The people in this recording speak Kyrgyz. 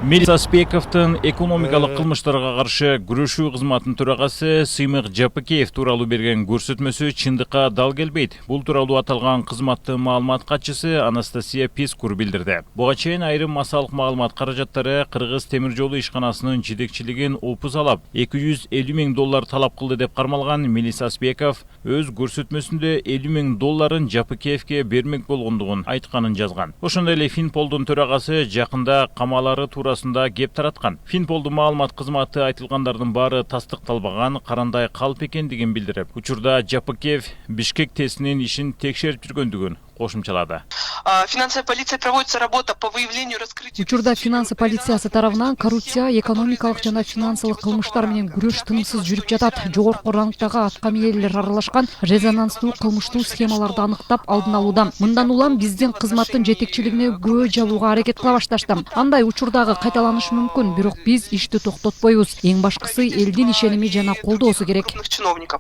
Мелис Аспековдун экономикалык кылмыштарга каршы күрөшүү кызматынын төрагасы Сыймык Жапыкеев тууралуу берген көрсөтмөсү чындыкка дал келбейт. Бул тууралуу аталган кызматтын маалымат катчысы Анастасия Пискур билдирди. Буга чейин айрым массалык маалымат каражаттары Кыргыз темир жолу ишканасынын жетекчилигин опузалап, $250,000 талап кылды деп кармалган Мелис Аспеков өз көрсөтмөсүндө $50,000 Жапыкеевке бермек болгондугун айтканын жазган. Ошондой эле Финполдун төрагасы жакында камалары туурасында кеп тараткан. Финполдун маалымат кызматы айтылгандардын баары тастыкталбаган, карандай калп экендигин билдирип, учурда Жапыкеев Бишкек ТЭСинин ишин текшерип жүргөндүгүн кошумчалады. Финансовая полиция проводится работа по выявлению, раскрытию. Учурда финансы полициясы тарабынан коррупция, экономикалык жана финансылык кылмыштар менен күрөш тынымсыз жүрүп жатат. Жогорку рангдагы аткаминерлер аралашкан резонанстуу кылмыштуу схемаларды аныктап алдын алууда. Мындан улам биздин кызматтын жетекчилигине күбө жабууга аракет кыла башташты. Андай учурдагы кайталанышы мүмкүн, бирок биз ишти токтотпойбуз. Эң башкысы элдин ишеними жана колдоосу керек. Чиновников.